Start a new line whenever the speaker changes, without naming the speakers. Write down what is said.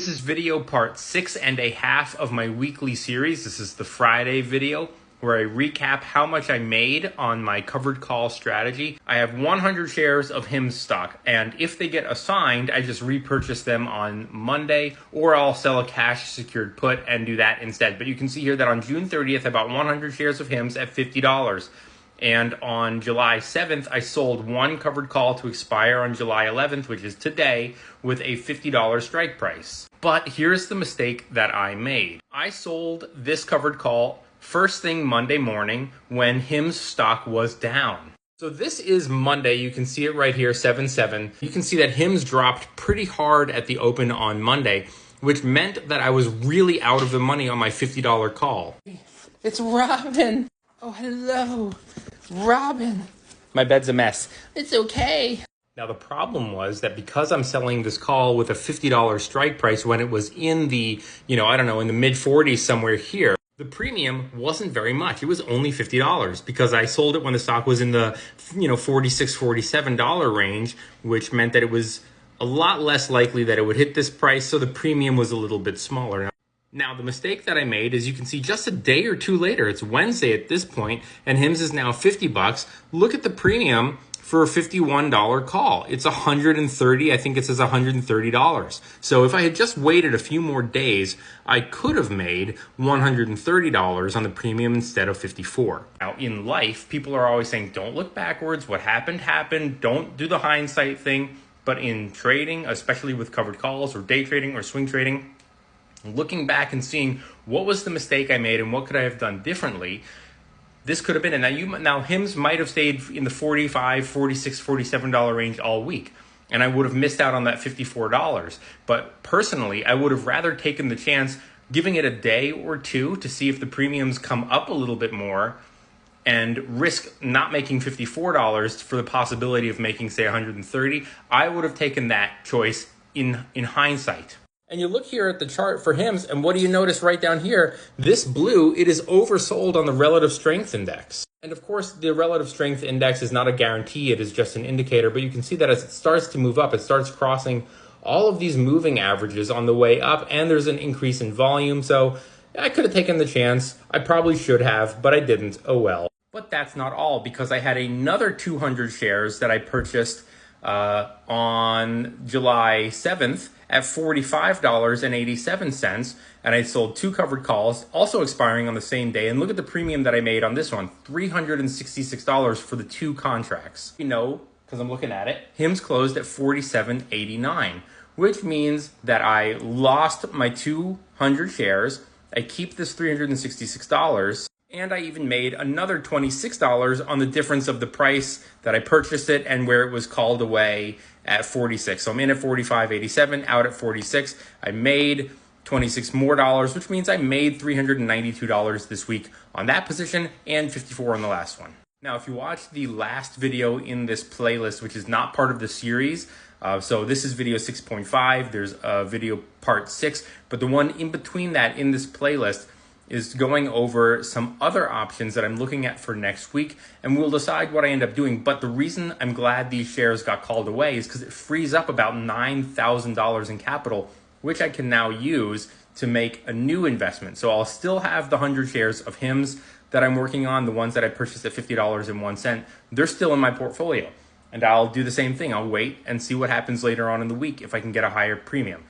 This is video part 6.5 of my weekly series. This is the Friday video where I recap how much I made on my covered call strategy. I have 100 shares of HIMS stock, and if they get assigned, I just repurchase them on Monday, or I'll sell a cash secured put and do that instead. But you can see here that on June 30th, I bought 100 shares of HIMS at $50. And on July 7th, I sold one covered call to expire on July 11th, which is today, with a $50 strike price. But here's the mistake that I made. I sold this covered call first thing Monday morning when HIMS stock was down. So this is Monday. You can see it right here, 7/7. You can see that HIMS dropped pretty hard at the open on Monday, which meant that I was really out of the money on my $50 call.
It's Robin. Oh, hello. Robin.
My bed's a mess.
It's okay.
Now, the problem was that because I'm selling this call with a $50 strike price when it was in the, in the mid 40s somewhere here, the premium wasn't very much. It was only $50 because I sold it when the stock was in the, $46, $47 range, which meant that it was a lot less likely that it would hit this price. So the premium was a little bit smaller. Now, the mistake that I made is you can see just a day or two later, it's Wednesday at this point, and HIMS is now $50. Look at the premium for a $51 call. It's $130. I think it says $130. So if I had just waited a few more days, I could have made $130 on the premium instead of $54. Now, in life, people are always saying, don't look backwards. What happened, happened. Don't do the hindsight thing. But in trading, especially with covered calls or day trading or swing trading, looking back and seeing what was the mistake I made and what could I have done differently, this could have been, and now HIMS might have stayed in the $45, $46, $47 range all week, and I would have missed out on that $54. But personally, I would have rather taken the chance, giving it a day or two to see if the premiums come up a little bit more, and risk not making $54 for the possibility of making, say, $130. I would have taken that choice in hindsight. And you look here at the chart for HIMS, and what do you notice right down here? This blue, it is oversold on the relative strength index. And of course, the relative strength index is not a guarantee, it is just an indicator, but you can see that as it starts to move up, it starts crossing all of these moving averages on the way up, and there's an increase in volume. So I could have taken the chance. I probably should have, but I didn't. Oh well. But that's not all, because I had another 200 shares that I purchased on July 7th at $45.87, and I sold two covered calls, also expiring on the same day. And look at the premium that I made on this one, $366 for the two contracts. Because I'm looking at it, HIMS closed at $47.89, which means that I lost my 200 shares. I keep this $366, and I even made another $26 on the difference of the price that I purchased it and where it was called away at 46. So I'm in at 45.87, out at 46. I made $26 more, which means I made $392 this week on that position and $54 on the last one. Now, if you watch the last video in this playlist, which is not part of the series, so this is video 6.5, there's video part 6, but the one in between that in this playlist is going over some other options that I'm looking at for next week, and we'll decide what I end up doing. But the reason I'm glad these shares got called away is because it frees up about $9,000 in capital, which I can now use to make a new investment. So I'll still have the 100 shares of HIMS that I'm working on, the ones that I purchased at $50.01. They're still in my portfolio, and I'll do the same thing. I'll wait and see what happens later on in the week if I can get a higher premium.